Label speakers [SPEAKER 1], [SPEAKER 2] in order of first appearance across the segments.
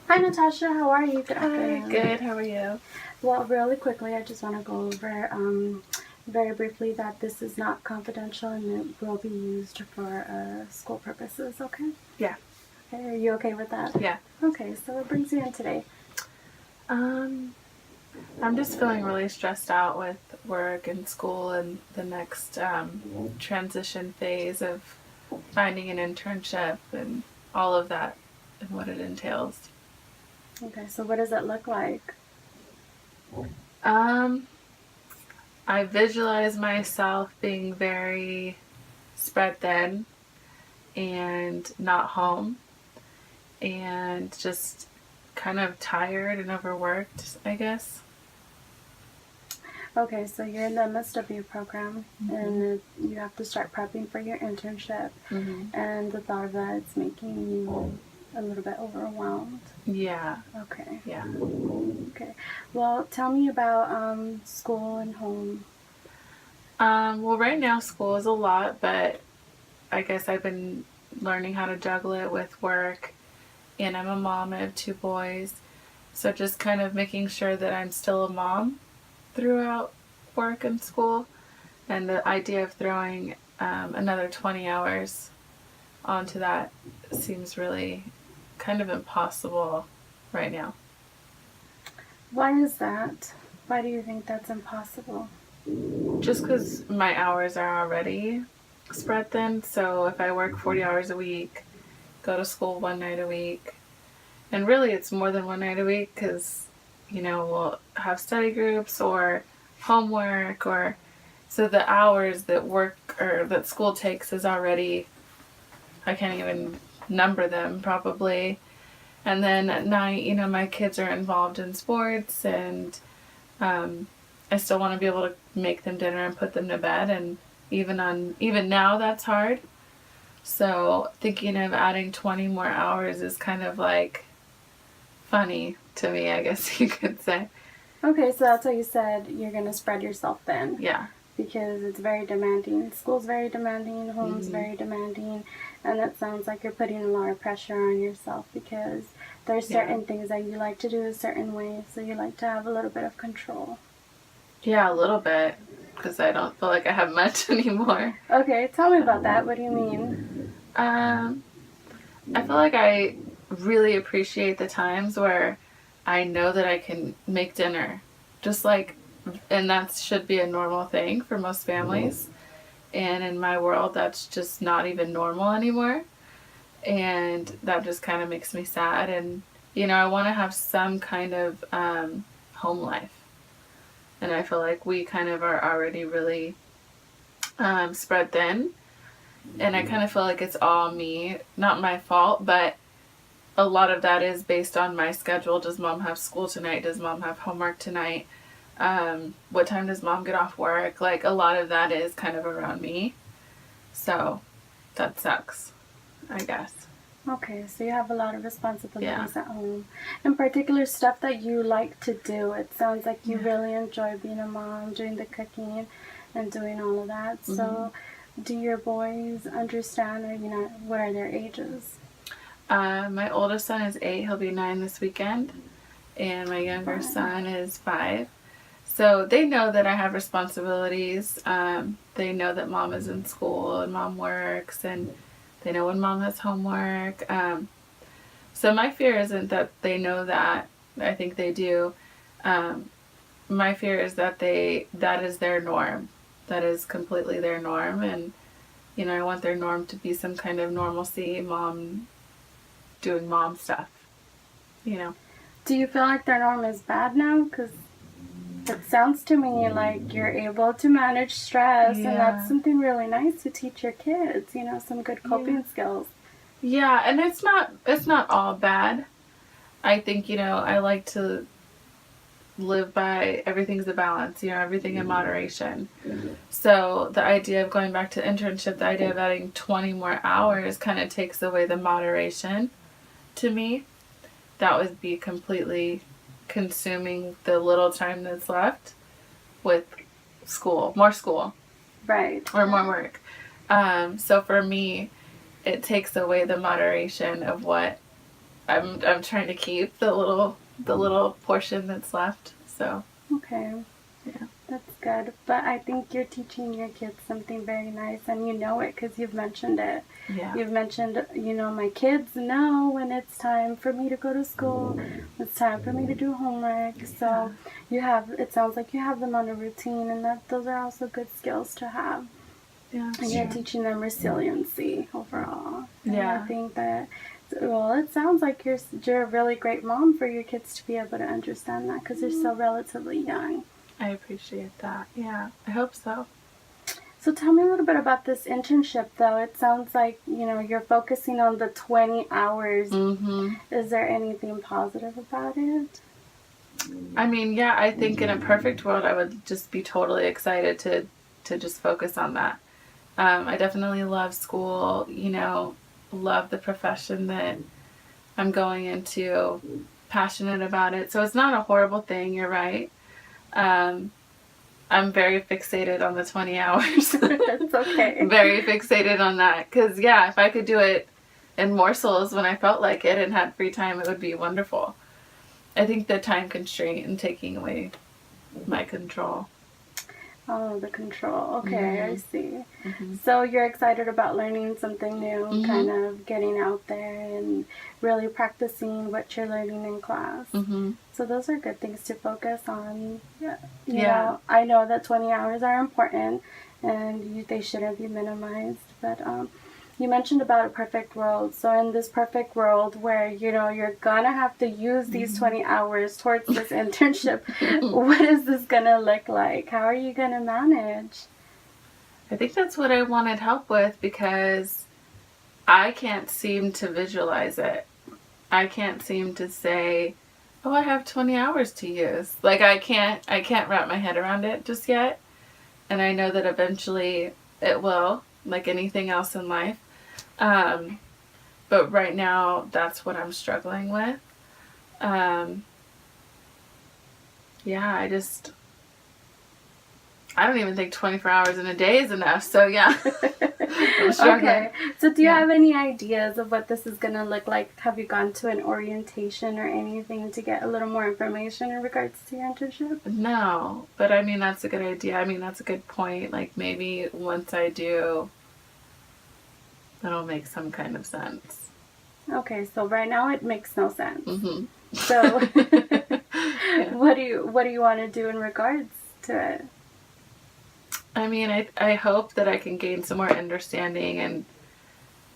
[SPEAKER 1] Hi Natasha, how are you? Good
[SPEAKER 2] Hi,
[SPEAKER 1] afternoon.
[SPEAKER 2] good. How are you?
[SPEAKER 1] Well, really quickly, I just want to go over very briefly that this is not confidential and it will be used for school purposes, okay?
[SPEAKER 2] Yeah.
[SPEAKER 1] Okay, are you okay with that?
[SPEAKER 2] Yeah.
[SPEAKER 1] Okay, so what brings you in today?
[SPEAKER 2] Um, I'm just feeling really stressed out with work and school and the next transition phase of finding an internship and all of that and what it entails.
[SPEAKER 1] Okay, so what does it look like?
[SPEAKER 2] Um, I visualize myself being very spread thin and not home and just kind of tired and overworked, I guess.
[SPEAKER 1] Okay, so you're in the midst of your program and you have to start prepping for your internship,
[SPEAKER 2] Mm-hmm.
[SPEAKER 1] and the thought of that it's making you a little bit overwhelmed.
[SPEAKER 2] Yeah.
[SPEAKER 1] Okay.
[SPEAKER 2] Yeah.
[SPEAKER 1] Okay. Well, tell me about school and home.
[SPEAKER 2] Well, right now school is a lot, but I guess I've been learning how to juggle it with work, and I'm a mom. I have two boys, so just kind of making sure that I'm still a mom throughout work and school, and the idea of throwing another 20 hours onto that seems really kind of impossible right now.
[SPEAKER 1] Why is that? Why do you think that's impossible?
[SPEAKER 2] Just because my hours are already spread thin, so if I work 40 hours a week, go to school one night a week, and really it's more than one night a week because, we'll have study groups or homework, or so the hours that work or that school takes is already, I can't even number them probably. And then at night, my kids are involved in sports, and um, I still want to be able to make them dinner and put them to bed, and even now that's hard. So thinking of adding 20 more hours is kind of like funny to me, I guess you could say.
[SPEAKER 1] Okay, so that's why you said you're going to spread yourself thin.
[SPEAKER 2] Yeah.
[SPEAKER 1] Because it's very demanding. School's very demanding, home's very demanding, and it sounds like you're putting a lot of pressure on yourself because there's certain things that you like to do a certain way, so you like to have a little bit of control.
[SPEAKER 2] Yeah, a little bit, because I don't feel like I have much anymore.
[SPEAKER 1] Okay, tell me about that. What do you mean?
[SPEAKER 2] Um, I feel like I really appreciate the times where I know that I can make dinner. Just like, and that should be a normal thing for most families. And in my world, that's just not even normal anymore. And that just kind of makes me sad. And, I want to have some kind of home life. And I feel like we kind of are already really spread thin. And I kind of feel like it's all me, not my fault, but a lot of that is based on my schedule. Does mom have school tonight? Does mom have homework tonight? What time does mom get off work? Like, a lot of that is kind of around me. So that sucks, I guess.
[SPEAKER 1] Okay, so you have a lot of
[SPEAKER 2] Yeah.
[SPEAKER 1] responsibilities at home. In particular, stuff that you like to do. It sounds like you really enjoy being a mom, doing the cooking, and doing all of that. So, do your boys understand, or what are their ages?
[SPEAKER 2] My oldest son is 8. He'll be 9 this weekend. And my younger son is 5. So they know that I have responsibilities. They know that mom is in school and mom works, and they know when mom has homework. So my fear isn't that they know that. I think they do. Um, my fear is that that is their norm. That is completely their norm, and I want their norm to be some kind of normalcy, mom doing mom stuff. You know.
[SPEAKER 1] Do you feel like their norm is bad now? Because it sounds to me like you're able to manage stress, and that's something really nice to teach your kids, some good coping skills.
[SPEAKER 2] Yeah, and it's not all bad. I think, I like to live by everything's a balance, everything in moderation. So the idea of going back to internship, the idea of adding 20 more hours kind of takes away the moderation to me. That would be completely consuming the little time that's left with school,
[SPEAKER 1] Right.
[SPEAKER 2] or more work. So for me, it takes away the moderation of what I'm trying to keep the little portion that's left. So
[SPEAKER 1] Okay.
[SPEAKER 2] yeah.
[SPEAKER 1] That's good. But I think you're teaching your kids something very nice, and you know it because you've mentioned it.
[SPEAKER 2] Yeah.
[SPEAKER 1] You've mentioned, my kids know when it's time for me to go to school, it's time for me to do homework. So it sounds like you have them on a routine, and those are also good skills to have.
[SPEAKER 2] Yeah.
[SPEAKER 1] And you're teaching them resiliency overall. And I
[SPEAKER 2] Yeah.
[SPEAKER 1] think that, well, it sounds like you're a really great mom for your kids to be able to understand that because they're still relatively young.
[SPEAKER 2] I appreciate that. Yeah, I hope so.
[SPEAKER 1] So tell me a little bit about this internship, though. It sounds like, you're focusing on the 20 hours.
[SPEAKER 2] Mm-hmm.
[SPEAKER 1] Is there anything positive about it?
[SPEAKER 2] I mean, yeah, I think in a perfect world, I would just be totally excited to just focus on that. I definitely love school, love the profession that I'm going into, passionate about it. So it's not a horrible thing, you're right. I'm very fixated on the 20 hours.
[SPEAKER 1] That's okay.
[SPEAKER 2] Very fixated on that. Because, yeah, if I could do it in morsels when I felt like it and had free time, it would be wonderful. I think the time constraint and taking away my control.
[SPEAKER 1] Oh, the control. Okay, I see.
[SPEAKER 2] Mm-hmm.
[SPEAKER 1] So you're excited about learning something new, kind of getting out there and really practicing what you're learning in class.
[SPEAKER 2] Mm-hmm.
[SPEAKER 1] So those are good things to focus on. Yeah. You
[SPEAKER 2] Yeah.
[SPEAKER 1] know, I know that 20 hours are important and they shouldn't be minimized. But you mentioned about a perfect world. So in this perfect world where, you're going to have to use these 20 hours towards this internship, what is this going to look like? How are you going to manage?
[SPEAKER 2] I think that's what I wanted help with because I can't seem to visualize it. I can't seem to say, oh, I have 20 hours to use. Like I can't wrap my head around it just yet. And I know that eventually it will, like anything else in life. But right now, that's what I'm struggling with. Yeah, I don't even think 24 hours in a day is enough. So yeah, I'm struggling.
[SPEAKER 1] Okay. So do you have any ideas of what this is going to look like? Have you gone to an orientation or anything to get a little more information in regards to your internship?
[SPEAKER 2] No, but I mean, that's a good idea. I mean, that's a good point. Like maybe once I do, that'll make some kind of sense.
[SPEAKER 1] Okay, so right now it makes no sense.
[SPEAKER 2] Mm-hmm.
[SPEAKER 1] So
[SPEAKER 2] Yeah.
[SPEAKER 1] what do you want to do in regards to it?
[SPEAKER 2] I mean, I hope that I can gain some more understanding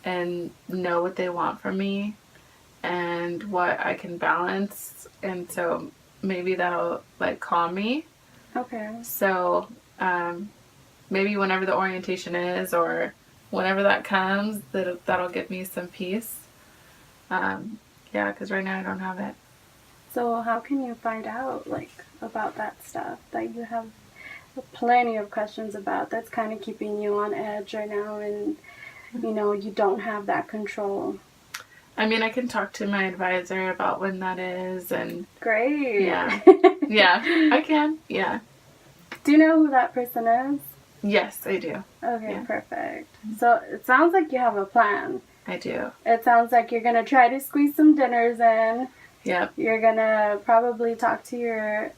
[SPEAKER 2] and know what they want from me and what I can balance, and so maybe that'll like calm me.
[SPEAKER 1] Okay.
[SPEAKER 2] So maybe whenever the orientation is or whenever that comes, that'll give me some peace. Yeah, because right now I don't have it.
[SPEAKER 1] So how can you find out about that stuff that you have plenty of questions about that's kind of keeping you on edge right now and you don't have that control?
[SPEAKER 2] I mean, I can talk to my advisor about when that is and
[SPEAKER 1] Great.
[SPEAKER 2] yeah. Yeah, I can. Yeah.
[SPEAKER 1] Do you know who that person is?
[SPEAKER 2] Yes, I do.
[SPEAKER 1] Okay,
[SPEAKER 2] Yeah.
[SPEAKER 1] perfect. So it sounds like you have a plan.
[SPEAKER 2] I do.
[SPEAKER 1] It sounds like you're going to try to squeeze some dinners in.
[SPEAKER 2] Yep.
[SPEAKER 1] You're going to probably talk to your